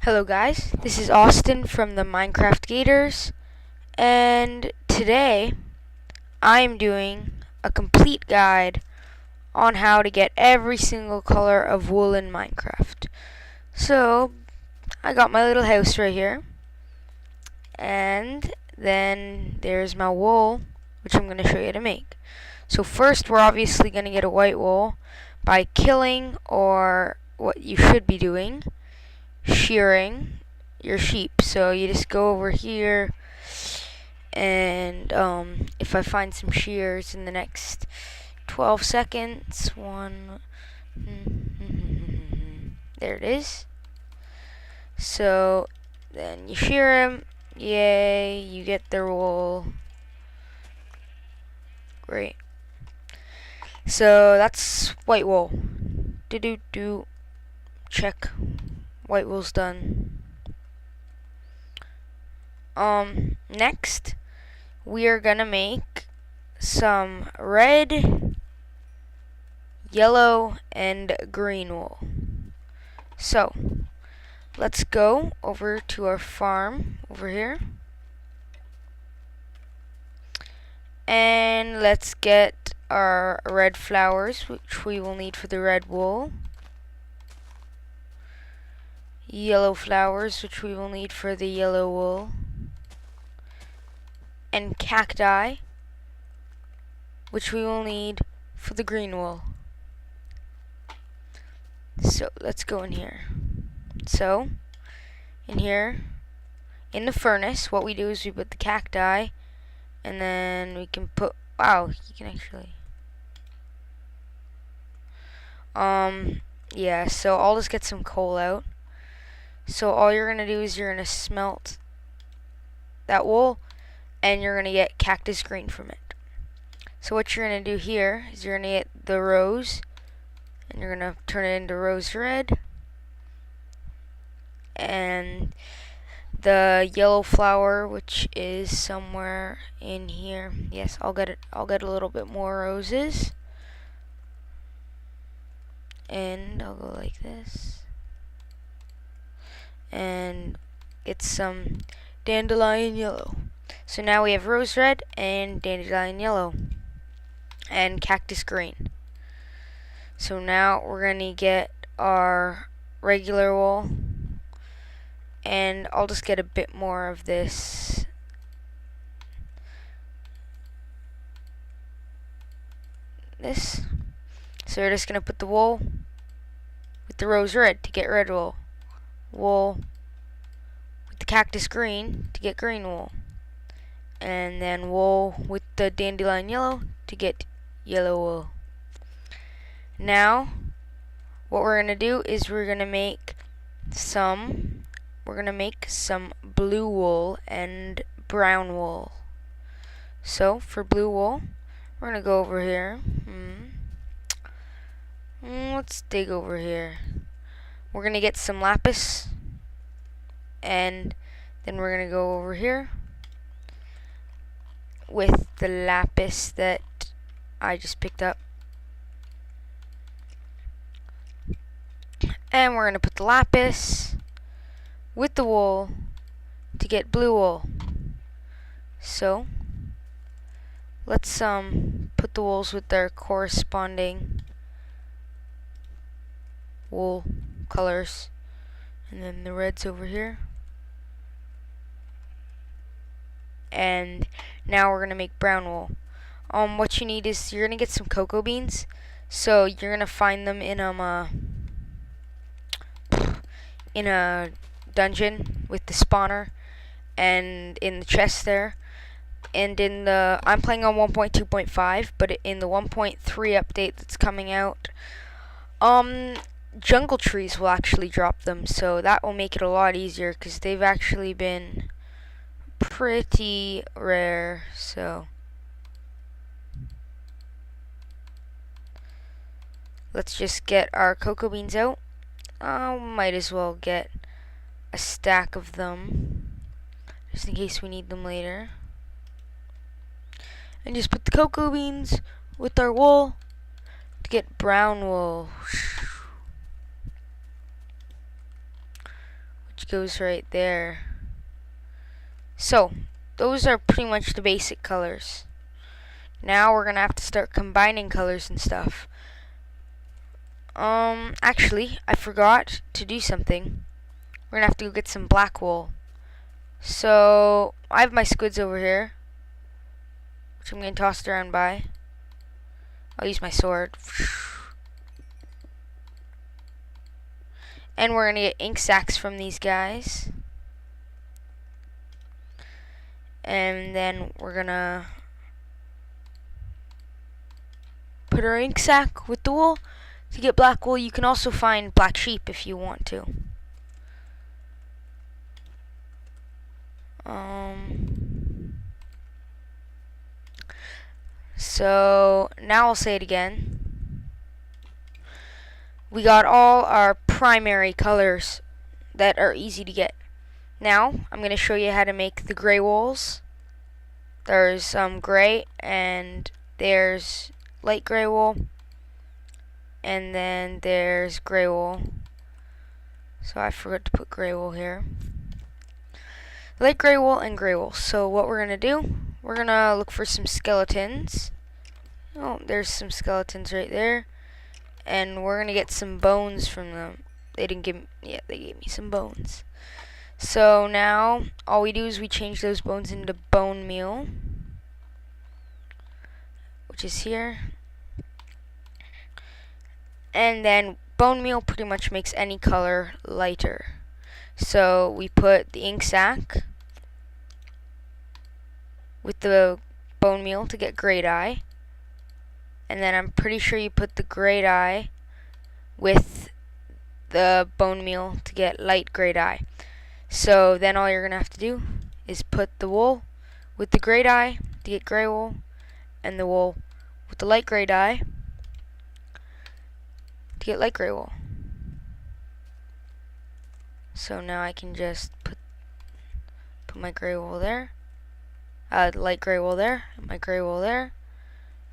Hello guys, this is Austin from the Minecraft Gators, and today I'm doing a complete guide on how to get every single color of wool in Minecraft. So, I got my little house right here, and then there's my wool, which I'm going to show you how to make. So first, we're obviously going to get a white wool by killing, or what you should be doing, shearing your sheep. So you just go over here, and if I find some shears in the next 12 seconds, there it is. So then you shear them, yay, you get the wool. Great. So that's white wool. Check. White wool's done. Next, we are gonna make some red, yellow, and green wool. So, let's go over to our farm over here. And let's get our red flowers, which we will need for the red wool. Yellow flowers, which we will need for the yellow wool. And cacti, which we will need for the green wool. So let's go in here. So in here, in the furnace, what we do is we put the cacti, and then we can put, wow, you can actually, yeah, so I'll just get some coal out. So all you're gonna do is you're gonna smelt that wool, and you're gonna get cactus green from it. So what you're gonna do here is you're gonna get the rose, and you're gonna turn it into rose red, and the yellow flower, which is somewhere in here. Yes, I'll get it. I'll get a little bit more roses, and I'll go like this, and get some dandelion yellow. So now we have rose red and dandelion yellow and cactus green. So now we're gonna get our regular wool, and I'll just get a bit more of this. So we're just gonna put the wool with the rose red to get red wool. Wool with the cactus green to get green wool. And then wool with the dandelion yellow to get yellow wool. Now, what we're gonna do is we're gonna make some blue wool and brown wool. So for blue wool, we're gonna go over here. Let's dig over here. We're gonna get some lapis, and then we're gonna go over here with the lapis that I just picked up, and we're gonna put the lapis with the wool to get blue wool. So let's put the wools with their corresponding wool colors, and then the reds over here. And now we're gonna make brown wool. What you need is you're gonna get some cocoa beans. So you're gonna find them in a dungeon with the spawner, and in the chest there. And in the, I'm playing on 1.2.5, but in the 1.3 update that's coming out, jungle trees will actually drop them, so that will make it a lot easier, because they've actually been pretty rare. So let's just get our cocoa beans out. Might as well get a stack of them, just in case we need them later. And just put the cocoa beans with our wool to get brown wool, which goes right there. So those are pretty much the basic colors. Now we're gonna have to start combining colors and stuff. Actually, I forgot to do something. We're gonna have to go get some black wool. So I have my squids over here, which I'm getting tossed around by. I'll use my sword. And we're gonna get ink sacs from these guys. And then we're gonna put our ink sac with the wool. To get black wool, you can also find black sheep if you want to. So now I'll say it again. We got all our primary colors that are easy to get. Now I'm going to show you how to make the gray wools. There's gray, and there's light gray wool, and then there's gray wool. So I forgot to put gray wool here. Light gray wool and gray wool. So what we're gonna do, we're gonna look for some skeletons. Oh, there's some skeletons right there, and we're gonna get some bones from them. They didn't give me, yeah, they gave me some bones. So now all we do is we change those bones into bone meal, which is here. And then bone meal pretty much makes any color lighter. So we put the ink sac with the bone meal to get gray dye. And then I'm pretty sure you put the gray dye with the bone meal to get light gray dye. So then all you're going to have to do is put the wool with the gray dye to get gray wool, and the wool with the light gray dye to get light gray wool. So now I can just put my gray wool there, light gray wool there, and my gray wool there.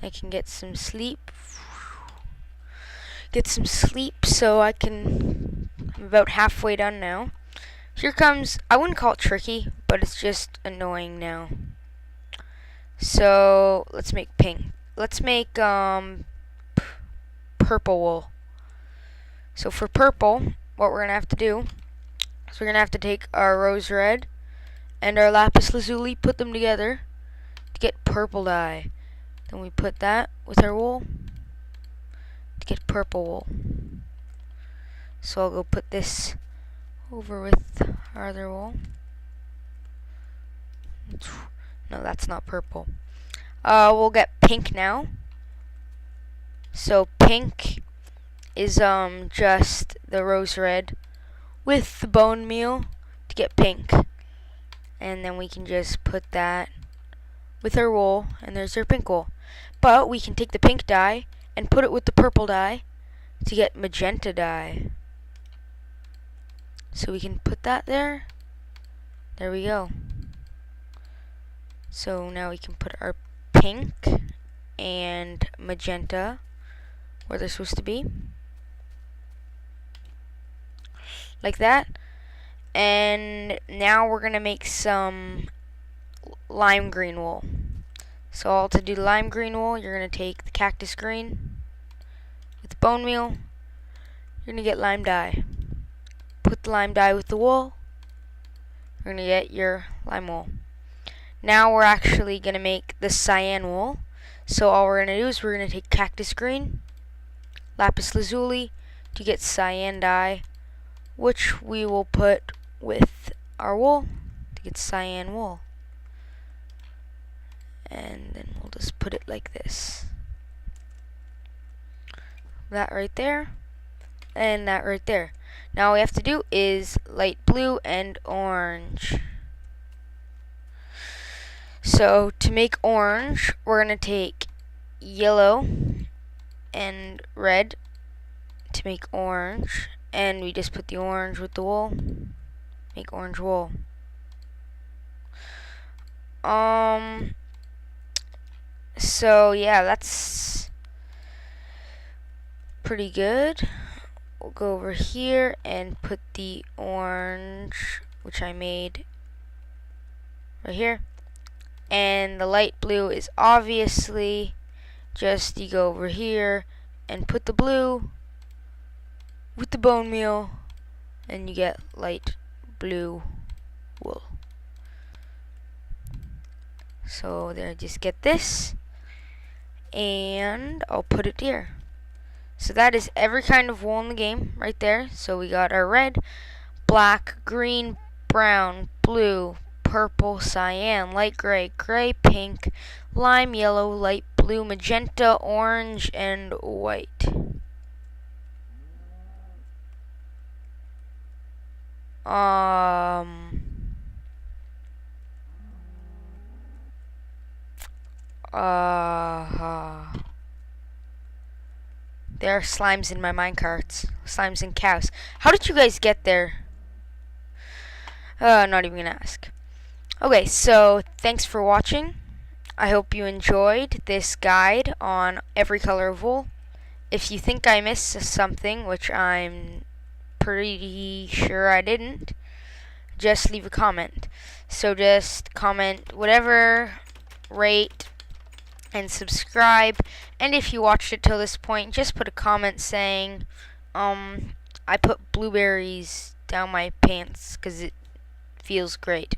I can get some sleep. So I'm about halfway done now. Here comes, I wouldn't call it tricky, but it's just annoying now. So let's make pink. Let's make purple wool. So for purple, what we're gonna have to do is we're gonna have to take our rose red and our lapis lazuli, put them together to get purple dye. Then we put that with our wool to get purple wool. So I'll go put this over with our other wool. No, that's not purple. We'll get pink now. So pink is just the rose red with the bone meal to get pink. And then we can just put that with our wool, and there's our pink wool. But we can take the pink dye and put it with the purple dye to get magenta dye. So we can put that there. There we go. So now we can put our pink and magenta where they're supposed to be. Like that. And now we're gonna make some lime green wool. So all to do lime green wool, you're gonna take the cactus green with the bone meal. You're gonna get lime dye. Put the lime dye with the wool. You're gonna get your lime wool. Now we're actually gonna make the cyan wool. So all we're gonna do is we're gonna take cactus green, lapis lazuli to get cyan dye, which we will put with our wool to get cyan wool. And then we'll just put it like this. That right there, and that right there. Now all we have to do is light blue and orange. So to make orange, we're going to take yellow and red to make orange. And we just put the orange with the wool. Make orange wool. So yeah, that's pretty good. we'll go over here and put the orange, which I made right here. And the light blue is obviously just you go over here and put the blue with the bone meal, and you get light blue wool. So then I just get this, and I'll put it here. So that is every kind of wool in the game right there. So we got our red, black, green, brown, blue, purple, cyan, light gray, gray, pink, lime yellow, light blue, magenta, orange, and white. There are slimes in my minecarts. Slimes and cows. How did you guys get there? Not even gonna ask. Okay, so thanks for watching. I hope you enjoyed this guide on every color of wool. If you think I missed something, which I'm pretty sure I didn't, just leave a comment. So just comment whatever, rate, and subscribe. And if you watched it till this point, just put a comment saying, I put blueberries down my pants because it feels great.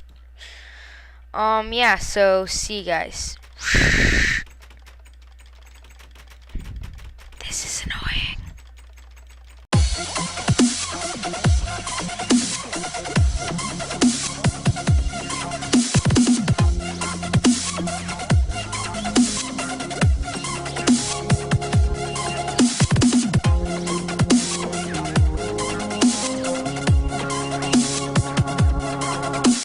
Yeah, so see you guys.